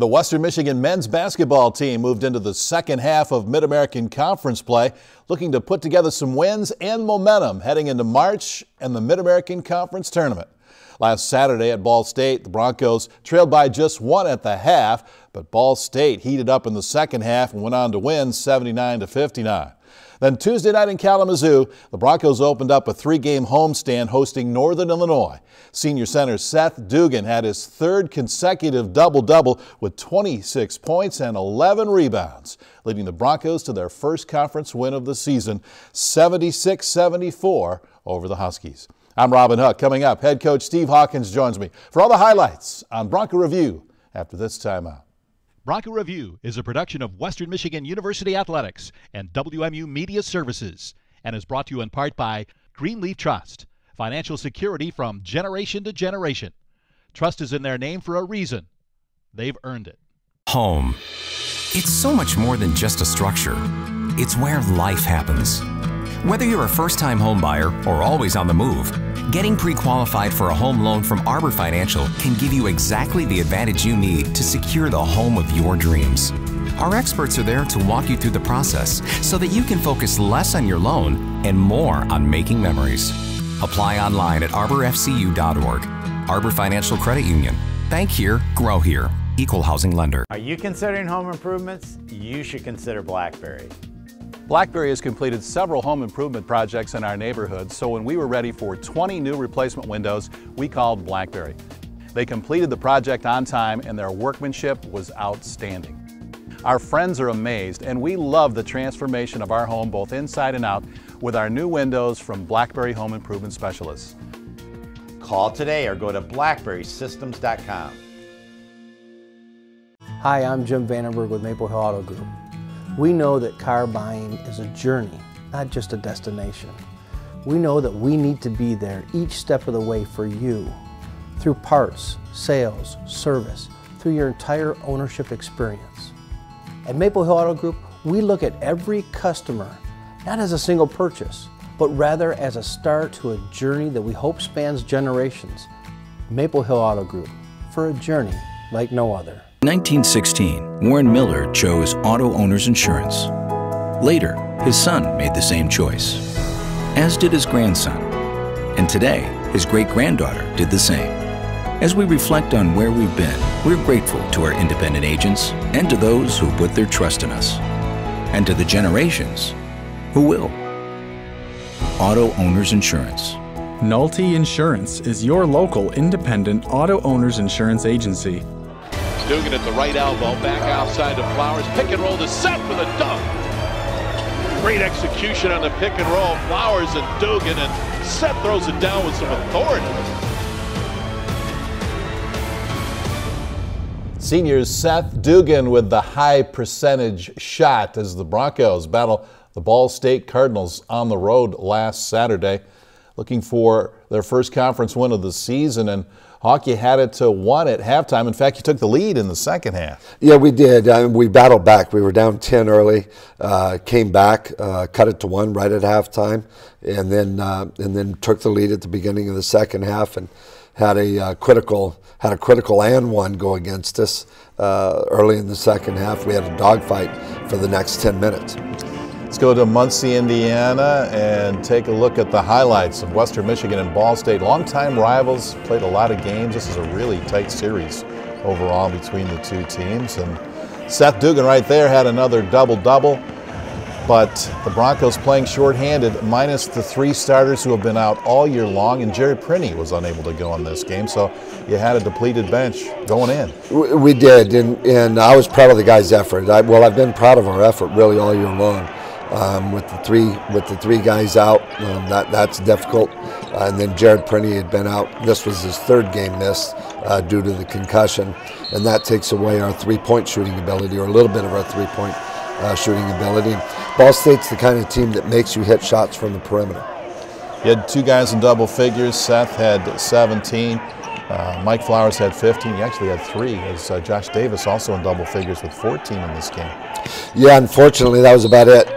The Western Michigan men's basketball team moved into the second half of Mid-American Conference play, looking to put together some wins and momentum heading into March and the Mid-American Conference tournament. Last Saturday at Ball State, the Broncos trailed by just one at the half, but Ball State heated up in the second half and went on to win 79-59. Then Tuesday night in Kalamazoo, the Broncos opened up a three-game homestand hosting Northern Illinois. Senior center Seth Dugan had his third consecutive double-double with 26 points and 11 rebounds, leading the Broncos to their first conference win of the season, 76-74 over the Huskies. I'm Robin Hook. Coming up, head coach Steve Hawkins joins me for all the highlights on Bronco Review after this timeout. Bronco Review is a production of Western Michigan University Athletics and WMU Media Services and is brought to you in part by Greenleaf Trust, financial security from generation to generation. Trust is in their name for a reason. They've earned it. Home. It's so much more than just a structure. It's where life happens. Whether you're a first-time home buyer or always on the move, getting pre-qualified for a home loan from Arbor Financial can give you exactly the advantage you need to secure the home of your dreams. Our experts are there to walk you through the process so that you can focus less on your loan and more on making memories. Apply online at arborfcu.org. Arbor Financial Credit Union. Bank here, grow here. Equal housing lender. Are you considering home improvements? You should consider BlackBerry. BlackBerry has completed several home improvement projects in our neighborhood, so when we were ready for 20 new replacement windows, we called BlackBerry. They completed the project on time and their workmanship was outstanding. Our friends are amazed and we love the transformation of our home both inside and out with our new windows from BlackBerry Home Improvement Specialists. Call today or go to blackberrysystems.com. Hi, I'm Jim Vandenberg with Maple Hill Auto Group. We know that car buying is a journey, not just a destination. We know that we need to be there each step of the way for you through parts, sales, service, through your entire ownership experience. At Maple Hill Auto Group, we look at every customer not as a single purchase, but rather as a start to a journey that we hope spans generations. Maple Hill Auto Group, for a journey like no other. In 1916, Warren Miller chose auto owner's insurance. Later, his son made the same choice, as did his grandson. And today, his great-granddaughter did the same. As we reflect on where we've been, we're grateful to our independent agents and to those who put their trust in us, and to the generations who will. Auto Owners Insurance. Nolte Insurance is your local independent auto owners insurance agency. Dugan at the right elbow, back outside to Flowers, pick and roll to Seth for the dunk. Great execution on the pick and roll, Flowers and Dugan, and Seth throws it down with some authority. Senior Seth Dugan with the high percentage shot as the Broncos battle the Ball State Cardinals on the road last Saturday, looking for their first conference win of the season. And Hawk, you had it to 1 at halftime. In fact, you took the lead in the second half. Yeah, we did. We battled back. We were down 10 early, came back, cut it to 1 right at halftime, and then took the lead at the beginning of the second half, and had a critical and one go against us early in the second half. We had a dogfight for the next 10 minutes. Let's go to Muncie, Indiana, and take a look at the highlights of Western Michigan and Ball State. Longtime rivals, played a lot of games. This is a really tight series overall between the two teams. And Seth Dugan right there had another double-double, but the Broncos playing shorthanded, minus the 3 starters who have been out all year long, and Jerry Prinny was unable to go in this game, so you had a depleted bench going in. We did, and I was proud of the guys' effort. I've been proud of our effort really all year long. With the three guys out, that's difficult. And then Jared Prinny had been out. This was his 3rd game missed due to the concussion, and that takes away our 3-point shooting ability, or a little bit of our 3-point shooting ability. Ball State's the kind of team that makes you hit shots from the perimeter. You had 2 guys in double figures. Seth had 17. Mike Flowers had 15. He actually had 3, as Josh Davis also in double figures with 14 in this game. Yeah, unfortunately, that was about it,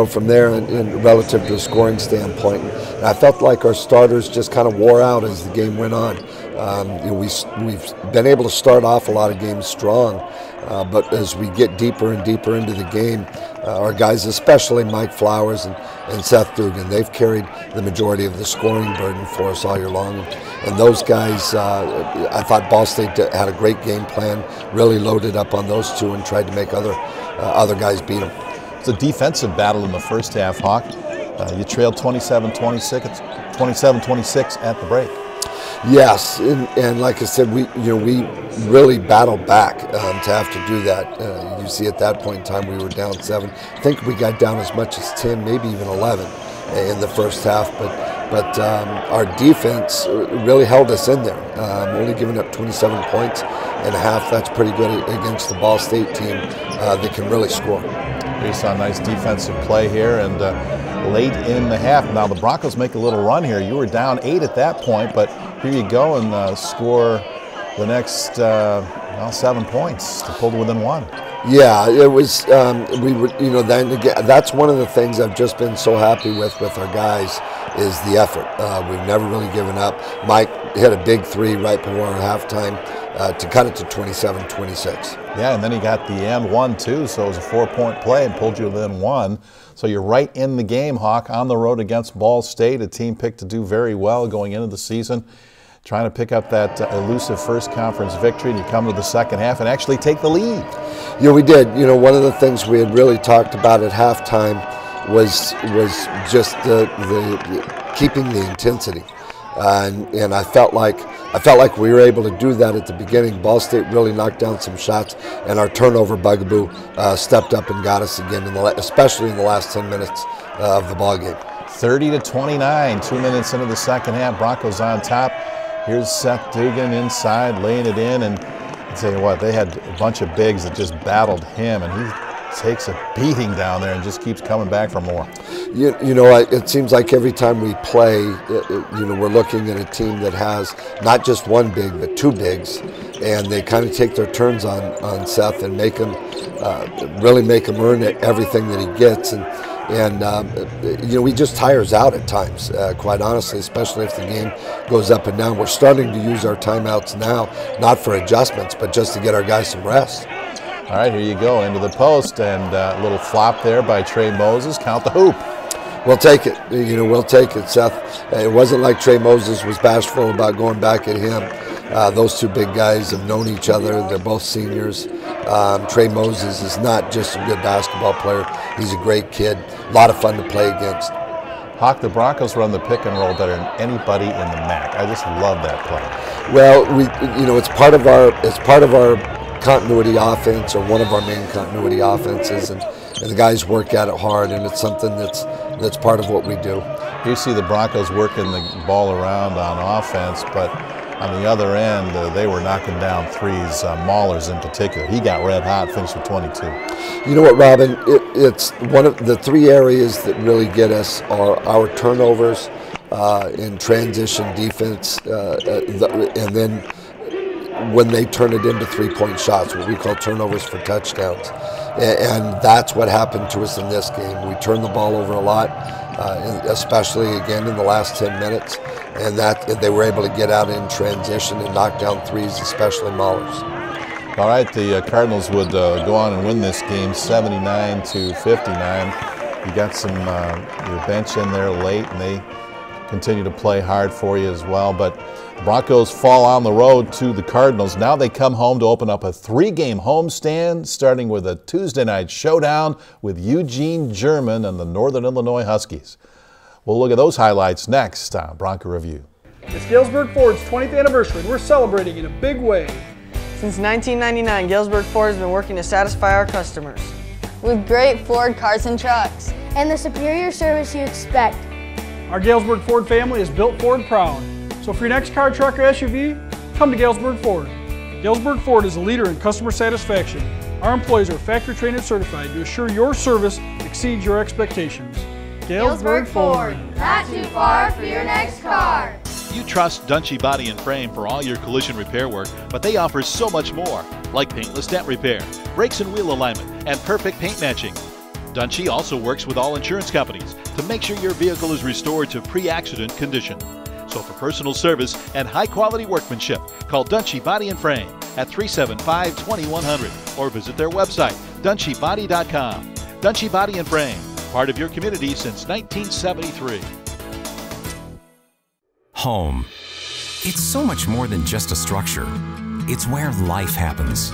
from there in relative to a scoring standpoint. And I felt like our starters just kind of wore out as the game went on. We've been able to start off a lot of games strong, but as we get deeper and deeper into the game, our guys, especially Mike Flowers and Seth Dugan, they've carried the majority of the scoring burden for us all year long. And those guys, I thought Ball State had a great game plan, really loaded up on those two and tried to make other guys beat them. It's a defensive battle in the first half, Hawk. You trailed 27-26 at the break. Yes, and like I said, we really battled back to have to do that. You see, at that point in time, we were down 7. I think we got down as much as 10, maybe even 11 in the first half. But our defense really held us in there. Only giving up 27 points and a half. That's pretty good against the Ball State team that can really score. You saw a nice defensive play here, and late in the half. Now the Broncos make a little run here. You were down 8 at that point, but here you go and score the next 7 points to pull to within 1. Yeah, it was. We were, then again, that's one of the things I've just been so happy with our guys is the effort. We've never really given up. Mike hit a big 3 right before halftime to cut it to 27-26. Yeah, and then he got the and 1 too, so it was a 4-point play and pulled you within 1. So you're right in the game, Hawk, on the road against Ball State, a team picked to do very well going into the season, trying to pick up that elusive first conference victory, and you come to the second half and actually take the lead. Yeah, we did. One of the things we had really talked about at halftime was just the keeping the intensity, and I felt like we were able to do that at the beginning. Ball State really knocked down some shots, and our turnover bugaboo stepped up and got us again, especially in the last 10 minutes of the ball game. 30-29, 2 minutes into the second half. Broncos on top. Here's Seth Dugan inside, laying it in, and I'll tell you what, they had a bunch of bigs that just battled him, and he takes a beating down there and just keeps coming back for more. It seems like every time we play, we're looking at a team that has not just one big, but 2 bigs, and they kind of take their turns on Seth and make him really make him earn everything that he gets, and he just tires out at times, quite honestly, especially if the game goes up and down. We're starting to use our timeouts now, not for adjustments, but just to get our guys some rest. All right, here you go, into the post, and a little flop there by Trey Moses. Count the hoop. We'll take it. We'll take it, Seth. It wasn't like Trey Moses was bashful about going back at him. Those 2 big guys have known each other. They're both seniors. Trey Moses is not just a good basketball player. He's a great kid. A lot of fun to play against. Hawk, the Broncos run the pick and roll better than anybody in the MAC. I just love that play. Well, it's part of our continuity offense, or one of our main continuity offenses, and the guys work at it hard, and it's something that's part of what we do. You see the Broncos working the ball around on offense, but on the other end, they were knocking down threes. Mahler's in particular, he got red hot, finished with 22. You know what, Robin? It's one of the 3 areas that really get us are our turnovers in transition defense, and then when they turn it into 3-point shots, what we call turnovers for touchdowns. And that's what happened to us in this game. We turned the ball over a lot, especially again in the last 10 minutes, and they were able to get out in transition and knock down threes, especially Mahler's. All right, the Cardinals would go on and win this game 79-59. You got some your bench in there late, and they continue to play hard for you as well, but the Broncos fall on the road to the Cardinals. Now they come home to open up a 3-game homestand, starting with a Tuesday night showdown with Eugene German and the Northern Illinois Huskies. We'll look at those highlights next on Bronco Review. It's Galesburg Ford's 20th anniversary, and we're celebrating in a big way. Since 1999, Galesburg Ford has been working to satisfy our customers with great Ford cars and trucks and the superior service you expect. Our Galesburg Ford family is built Ford proud. So for your next car, truck, or SUV, come to Galesburg Ford. Galesburg Ford is a leader in customer satisfaction. Our employees are factory trained and certified to assure your service exceeds your expectations. Galesburg Ford, not too far for your next car. You trust Dunshee Body and Frame for all your collision repair work, but they offer so much more, like paintless dent repair, brakes and wheel alignment, and perfect paint matching. Dunshee also works with all insurance companies to make sure your vehicle is restored to pre-accident condition. So for personal service and high-quality workmanship, call Dunshee Body and Frame at 375-2100 or visit their website, DunsheeBody.com. Dunshee Body and Frame, part of your community since 1973. Home. It's so much more than just a structure. It's where life happens.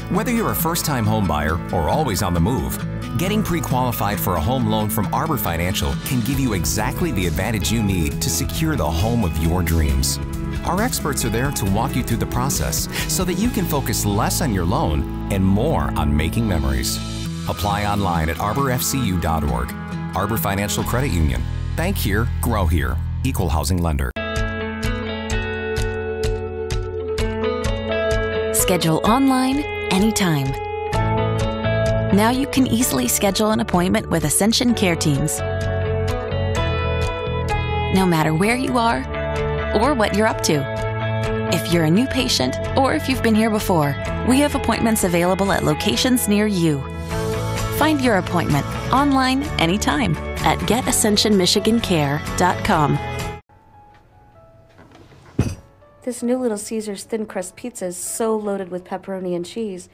Whether you're a first-time home buyer or always on the move, getting pre-qualified for a home loan from Arbor Financial can give you exactly the advantage you need to secure the home of your dreams. Our experts are there to walk you through the process so that you can focus less on your loan and more on making memories. Apply online at arborfcu.org. Arbor Financial Credit Union. Bank here, grow here. Equal housing lender. Schedule online, anytime. Now you can easily schedule an appointment with Ascension Care Teams. No matter where you are or what you're up to. If you're a new patient or if you've been here before, we have appointments available at locations near you. Find your appointment online anytime at getascensionmichigancare.com. This new Little Caesars thin crust pizza is so loaded with pepperoni and cheese.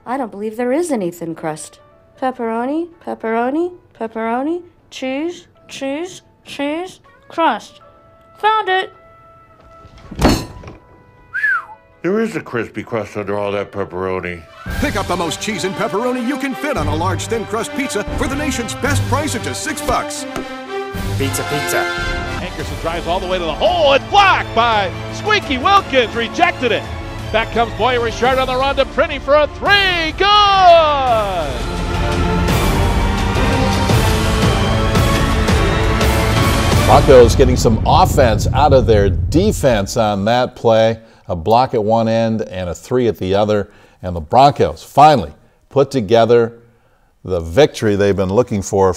I don't believe there is any thin crust. Pepperoni, pepperoni, pepperoni, cheese, cheese, cheese, crust. Found it! There is a crispy crust under all that pepperoni. Pick up the most cheese and pepperoni you can fit on a large thin crust pizza for the nation's best price at just $6. Pizza, pizza. Hankerson drives all the way to the hole. It's blocked by Squeaky Wilkins. Rejected it. Back comes Boyer Richard on the run to Prinny for a three. Good! Broncos getting some offense out of their defense on that play. A block at one end and a three at the other. And the Broncos finally put together the victory they've been looking for,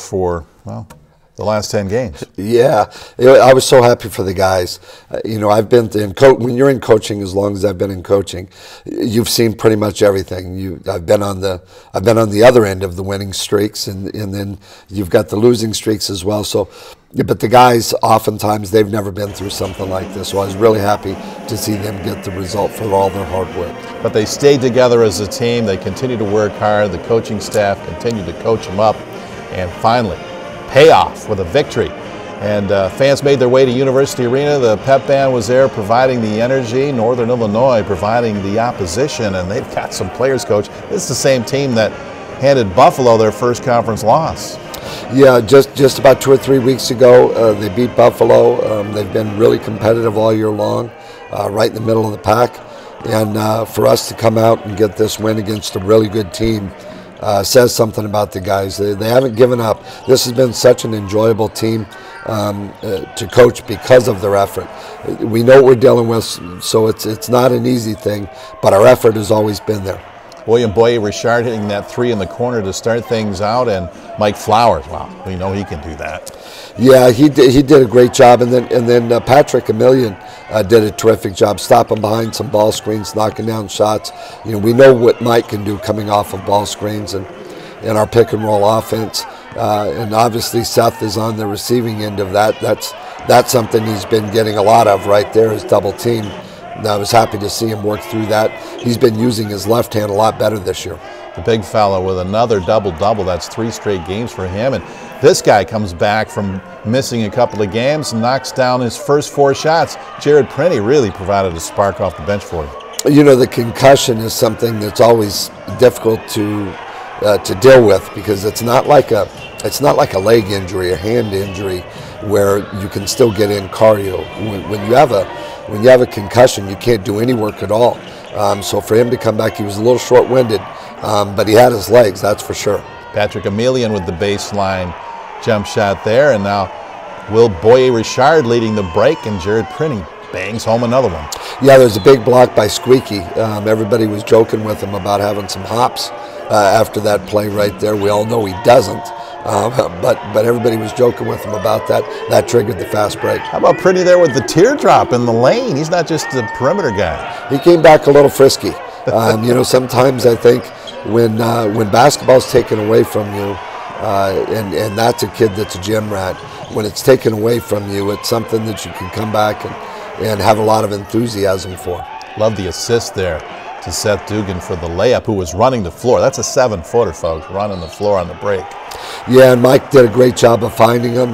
well, the last 10 games. Yeah, I was so happy for the guys. You know, I've been when you're in coaching, as long as I've been in coaching, you've seen pretty much everything. I've been on the other end of the winning streaks, and then you've got the losing streaks as well. So, but the guys, oftentimes, they've never been through something like this. So I was really happy to see them get the result for all their hard work. But they stayed together as a team. They continued to work hard. The coaching staff continued to coach them up, and finally, payoff with a victory. And fans made their way to University Arena. The pep band was there providing the energy. Northern Illinois providing the opposition, and they've got some players, Coach. This is the same team that handed Buffalo their first conference loss. Yeah, just about 2 or 3 weeks ago, they beat Buffalo. They've been really competitive all year long, right in the middle of the pack. And for us to come out and get this win against a really good team says something about the guys. They haven't given up. This has been such an enjoyable team to coach because of their effort. We know what we're dealing with, so it's not an easy thing, but our effort has always been there. William Boyer Richard hitting that three in the corner to start things out, and Mike Flowers, wow, we know he can do that. Yeah, he did a great job, and then Patrick Emilian did a terrific job stopping behind some ball screens, knocking down shots. You know, we know what Mike can do coming off of ball screens and our pick and roll offense, and obviously Seth is on the receiving end of that. That's something he's been getting a lot of right there, is double team. And I was happy to see him work through that. He's been using his left hand a lot better this year. The big fella with another double-double. That's 3 straight games for him. And this guy comes back from missing a couple of games and knocks down his first 4 shots. Jared Prinny really provided a spark off the bench for him. You know, the concussion is something that's always difficult to deal with, because it's not like a leg injury, a hand injury, where you can still get in cardio. When you have a concussion, you can't do any work at all. So for him to come back, he was a little short-winded, but he had his legs, that's for sure. Patrick Emilian with the baseline jump shot there, and now Will Boyer Richard leading the break, and Jared Prinny bangs home another one. Yeah, there's a big block by Squeaky. Everybody was joking with him about having some hops after that play right there. We all know he doesn't. But everybody was joking with him about that. That triggered the fast break. How about Prinny there with the teardrop in the lane? He's not just the perimeter guy. He came back a little frisky. You know, sometimes I think when basketball's taken away from you, and that's a kid that's a gym rat. When it's taken away from you, it's something that you can come back and have a lot of enthusiasm for. Love the assist there to Seth Dugan for the layup, who was running the floor. That's a 7-footer, folks, running the floor on the break. Yeah, and Mike did a great job of finding him.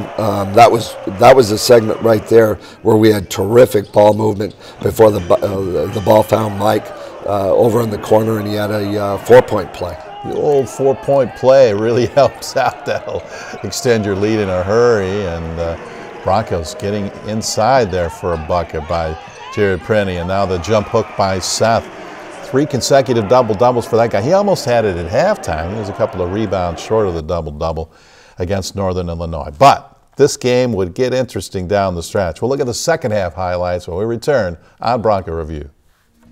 That was a segment right there where we had terrific ball movement before the ball found Mike over in the corner, and he had a 4-point play. The old 4-point play really helps out. That'll extend your lead in a hurry, and Broncos getting inside there for a bucket by Jared Prenny, and now the jump hook by Seth. 3 consecutive double-doubles for that guy. He almost had it at halftime. He was a couple of rebounds short of the double-double against Northern Illinois. But this game would get interesting down the stretch. We'll look at the second half highlights when we return on Bronco Review.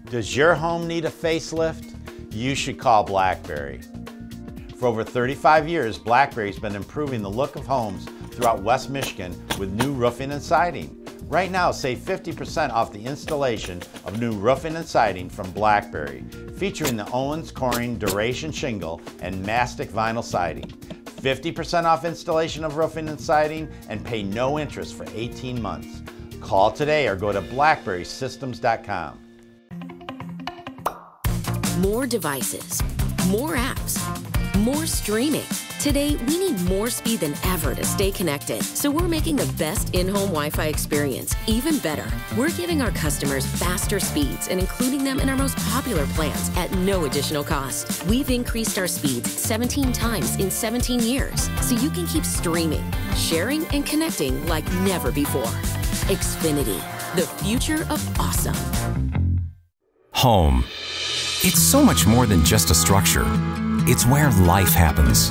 Does your home need a facelift? You should call BlackBerry. For over 35 years, BlackBerry's been improving the look of homes throughout West Michigan with new roofing and siding. Right now, save 50% off the installation of new roofing and siding from BlackBerry, featuring the Owens Corning Duration Shingle and Mastic Vinyl Siding. 50% off installation of roofing and siding and pay no interest for 18 months. Call today or go to blackberrysystems.com. More devices, more apps, more streaming. Today, we need more speed than ever to stay connected, so we're making the best in-home Wi-Fi experience even better. We're giving our customers faster speeds and including them in our most popular plans at no additional cost. We've increased our speeds 17 times in 17 years, so you can keep streaming, sharing, and connecting like never before. Xfinity, the future of awesome. Home. It's so much more than just a structure. It's where life happens.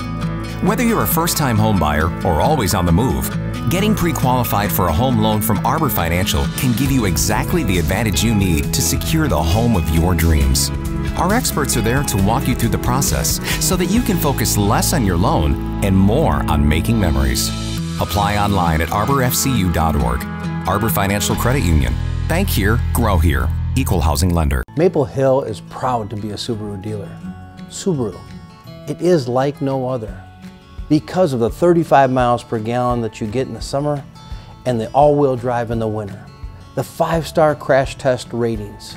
Whether you're a first-time home buyer or always on the move, getting pre-qualified for a home loan from Arbor Financial can give you exactly the advantage you need to secure the home of your dreams. Our experts are there to walk you through the process so that you can focus less on your loan and more on making memories. Apply online at arborfcu.org. Arbor Financial Credit Union. Bank here, grow here. Equal housing lender. Maple Hill is proud to be a Subaru dealer. Subaru, it is like no other. Because of the 35 miles per gallon that you get in the summer and the all-wheel drive in the winter, the 5-star crash test ratings,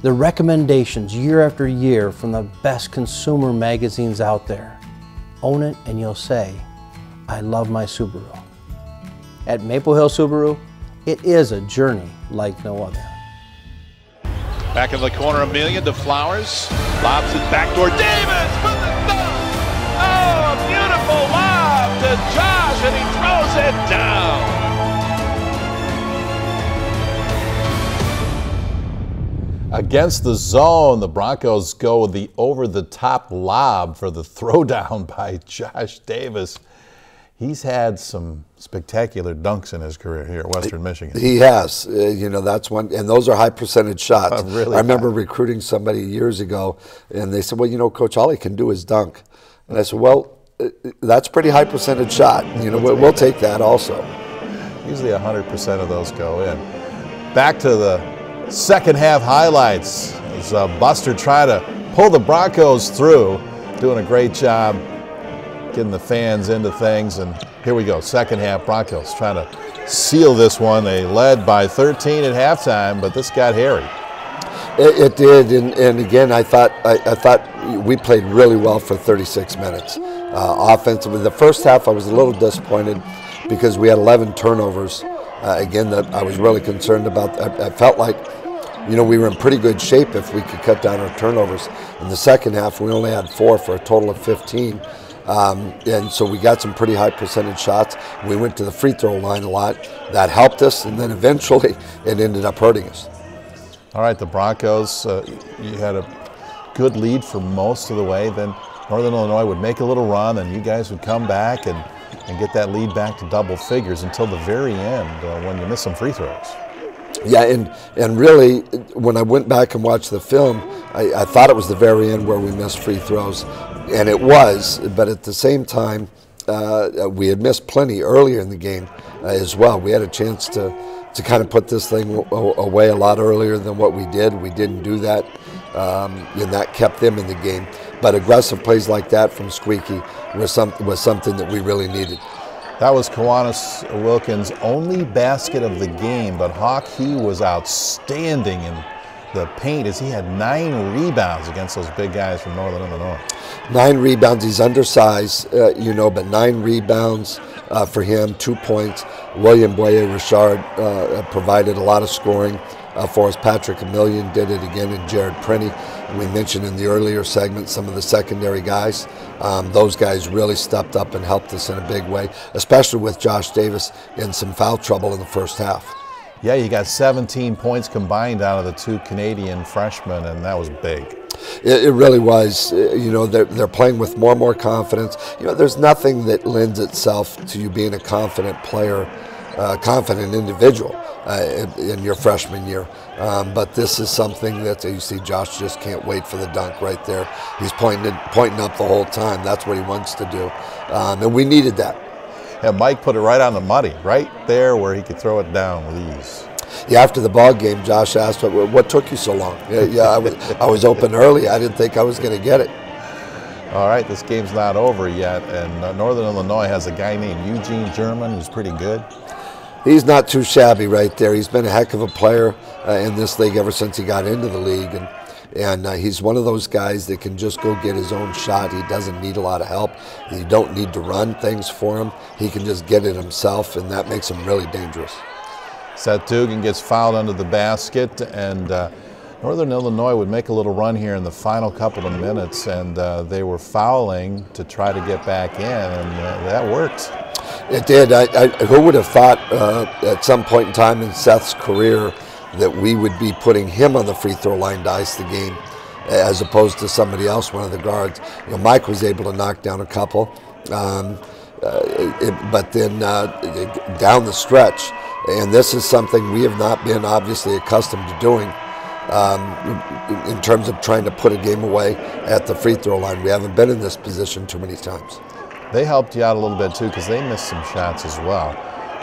the recommendations year after year from the best consumer magazines out there. Own it and you'll say, I love my Subaru. At Maple Hill Subaru, it is a journey like no other. Back in the corner, Amelia to Flowers. Lobs it backdoor. Davis with the dunk. Oh, a beautiful lob to Josh, and he throws it down. Against the zone, the Broncos go with the over-the-top lob for the throwdown by Josh Davis. He's had some spectacular dunks in his career here at Western Michigan. He has. You know, that's one, and those are high percentage shots. Really I remember recruiting somebody years ago, and they said, well, you know, Coach, all he can do is dunk. And I said, well, that's pretty high percentage shot. You know, we'll take that also. Usually 100% of those go in. Back to the second half highlights as Buster tried to pull the Broncos through, doing a great job getting the fans into things. And here we go, second half, Broncos trying to seal this one. They led by 13 at halftime, but this got hairy. It did, and again, I thought we played really well for 36 minutes. Offensively, the first half I was a little disappointed because we had 11 turnovers. Again, that I was really concerned about. I felt like, you know, we were in pretty good shape if we could cut down our turnovers. In the second half, we only had 4 for a total of 15. And so we got some pretty high percentage shots. We went to the free throw line a lot. That helped us, and then eventually it ended up hurting us. All right, the Broncos, you had a good lead for most of the way. Then Northern Illinois would make a little run, and you guys would come back and get that lead back to double figures until the very end when you missed some free throws. Yeah, and really, when I went back and watched the film, I thought it was the very end where we missed free throws, and it was, but at the same time, we had missed plenty earlier in the game as well. We had a chance to kind of put this thing away a lot earlier than what we did. We didn't do that, and that kept them in the game. but aggressive plays like that from Squeaky was something that we really needed. That was Kiwanis Wilkins' only basket of the game, but Hawk, he was outstanding in the paint as he had 9 rebounds against those big guys from Northern Illinois. 9 rebounds. He's undersized, but 9 rebounds for him, 2 points. William Boyer-Richard provided a lot of scoring for us. Patrick Emilian did it again, and Jared Prenny. We mentioned in the earlier segment some of the secondary guys. Those guys really stepped up and helped us in a big way, especially with Josh Davis in some foul trouble in the first half. Yeah, you got 17 points combined out of the 2 Canadian freshmen, and that was big. It really was. They're playing with more and more confidence. There's nothing that lends itself to you being a confident player, confident individual in your freshman year. But this is something that you see Josh just can't wait for the dunk right there. He's pointing up the whole time. That's what he wants to do. And we needed that. And Mike put it right on the money, right there where he could throw it down with ease. Yeah, after the ball game, Josh asked, what took you so long? I was open early. I didn't think I was going to get it. All right, this game's not over yet, and Northern Illinois has a guy named Eugene German who's pretty good. He's not too shabby right there. He's been a heck of a player in this league ever since he got into the league, and he's one of those guys that can just go get his own shot. He doesn't need a lot of help. You don't need to run things for him. He can just get it himself, and that makes him really dangerous. Seth Dugan gets fouled under the basket, and Northern Illinois would make a little run here in the final couple of minutes, and they were fouling to try to get back in, and that worked. It did. Who would have thought at some point in time in Seth's career that we would be putting him on the free throw line to ice the game as opposed to somebody else, one of the guards. Mike was able to knock down a couple, but then down the stretch, and this is something we have not been obviously accustomed to doing in terms of trying to put a game away at the free throw line. We haven't been in this position too many times. They helped you out a little bit too because they missed some shots as well.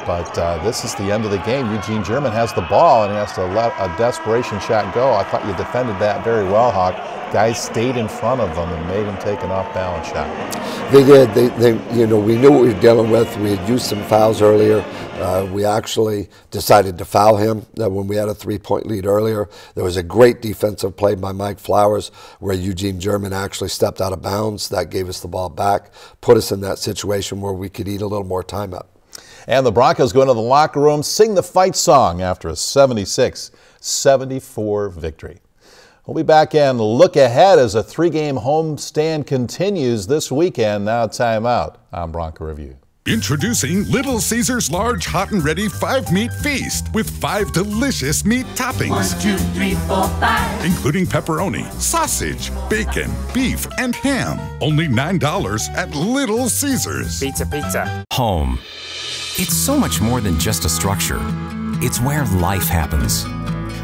But this is the end of the game. Eugene German has the ball and he has to let a desperation shot go. I thought you defended that very well, Hawk. Guys stayed in front of them and made him take an off-balance shot. They did. We knew what we were dealing with. We had used some fouls earlier. We actually decided to foul him when we had a 3-point lead earlier. There was a great defensive play by Mike Flowers where Eugene German actually stepped out of bounds. That gave us the ball back, put us in that situation where we could eat a little more time up. And the Broncos go into the locker room, sing the fight song after a 76-74 victory. We'll be back and look ahead as a 3-game homestand continues this weekend. Now time out on Bronco Review. Introducing Little Caesars Large Hot and Ready 5-Meat Feast with 5 delicious meat toppings. 1, 2, 3, 4, 5. Including pepperoni, sausage, bacon, beef, and ham. Only $9 at Little Caesars. Pizza. Home. It's so much more than just a structure. It's where life happens.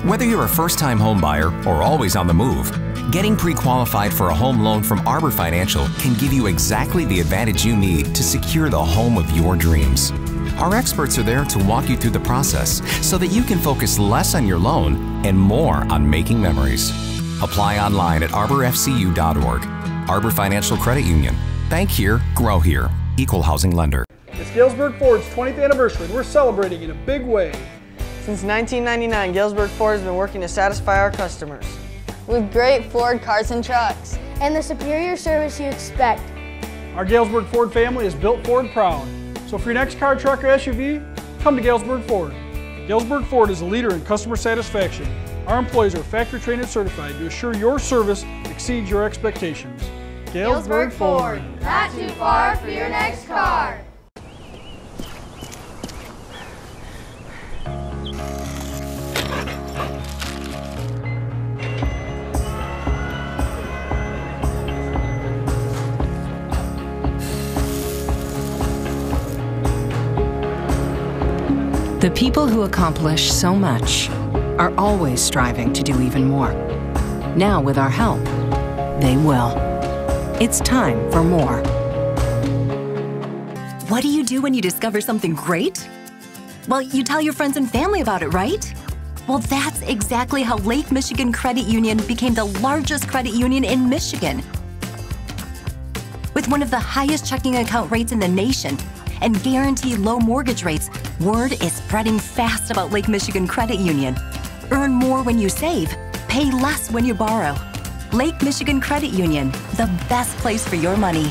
Whether you're a first-time home buyer or always on the move, getting pre-qualified for a home loan from Arbor Financial can give you exactly the advantage you need to secure the home of your dreams. Our experts are there to walk you through the process so that you can focus less on your loan and more on making memories. Apply online at arborfcu.org. Arbor Financial Credit Union. Bank here, grow here. Equal housing lender. It's Galesburg Ford's 20th anniversary, and we're celebrating in a big way. Since 1999, Galesburg Ford has been working to satisfy our customers. With great Ford cars and trucks. And the superior service you expect. Our Galesburg Ford family is built Ford proud. So for your next car, truck, or SUV, come to Galesburg Ford. Galesburg Ford is a leader in customer satisfaction. Our employees are factory trained and certified to assure your service exceeds your expectations. Galesburg Ford, not too far for your next car. The people who accomplish so much are always striving to do even more. Now, with our help, they will. It's time for more. What do you do when you discover something great? Well, you tell your friends and family about it, right? Well, that's exactly how Lake Michigan Credit Union became the largest credit union in Michigan. with one of the highest checking account rates in the nation and guaranteed low mortgage rates, word is spreading fast about Lake Michigan Credit Union. Earn more when you save, pay less when you borrow. Lake Michigan Credit Union, the best place for your money.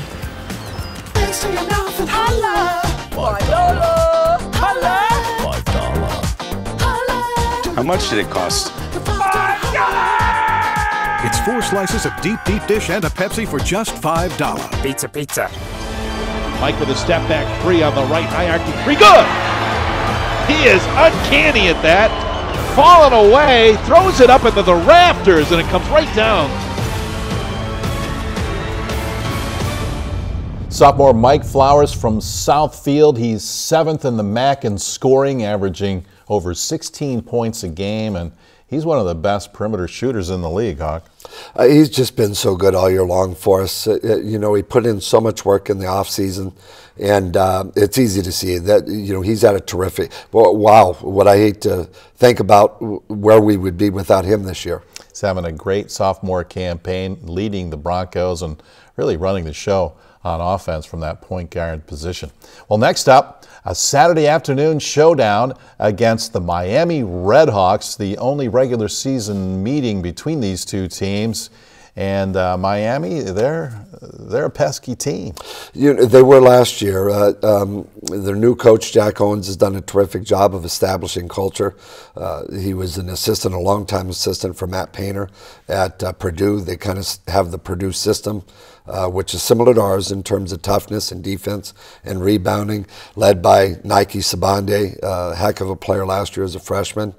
Thanks to your mouth and holla. $5. Holla. $5. Holla. How much did it cost? It's 4 slices of deep dish and a Pepsi for just $5. Pizza. Mike with a step back 3 on the right, high arcing 3, good! He is uncanny at that. Falling away, throws it up into the rafters, and it comes right down. Sophomore Mike Flowers from Southfield. He's 7th in the MAC in scoring, averaging over 16 points a game, and he's one of the best perimeter shooters in the league, Hawk. He's just been so good all year long for us. You know, he put in so much work in the offseason, and it's easy to see that, you know, he's had a terrific, wow, what I hate to think about where we would be without him this year. He's having a great sophomore campaign, leading the Broncos and really running the show on offense from that point guard position. Well, next up, a Saturday afternoon showdown against the Miami Redhawks, the only regular season meeting between these two teams. And Miami, they're a pesky team. You know, they were last year. Their new coach, Jack Owens, has done a terrific job of establishing culture. He was an assistant, a longtime assistant for Matt Painter at Purdue. They kind of have the Purdue system, which is similar to ours in terms of toughness and defense and rebounding, led by Nike Sabande, a heck of a player last year as a freshman.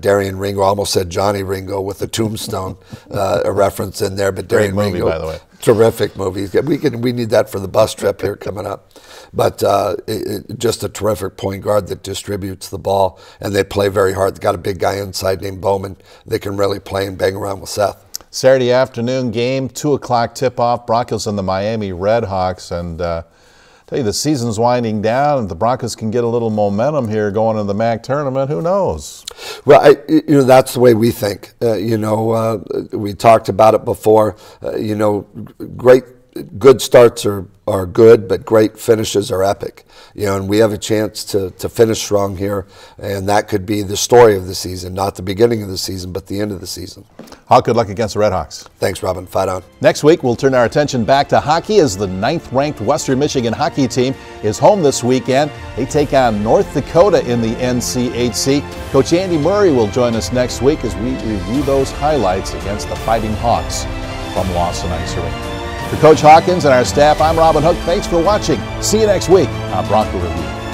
Darian Ringo, I almost said Johnny Ringo with a tombstone a reference in there, but Darian Great movie, Ringo, by the way. Terrific movie. We need that for the bus trip here coming up. But just a terrific point guard that distributes the ball, and they play very hard. They got a big guy inside named Bowman. They can really play and bang around with Seth. Saturday afternoon game, 2 o'clock tip-off, Broncos and the Miami Redhawks. And tell you, the season's winding down. If the Broncos can get a little momentum here going into the MAC tournament, who knows? Well, you know, that's the way we think. You know, we talked about it before. You know, good starts are good, but great finishes are epic. You know, and we have a chance to finish strong here, and that could be the story of the season, not the beginning of the season, but the end of the season. Hawk, good luck against the Redhawks. Thanks, Robin. Fight on. Next week, we'll turn our attention back to hockey as the 9th-ranked Western Michigan hockey team is home this weekend. They take on North Dakota in the NCHC. Coach Andy Murray will join us next week as we review those highlights against the Fighting Hawks from Lawson Ice Arena. For Coach Hawkins and our staff, I'm Robin Hook. Thanks for watching. See you next week on Bronco Review.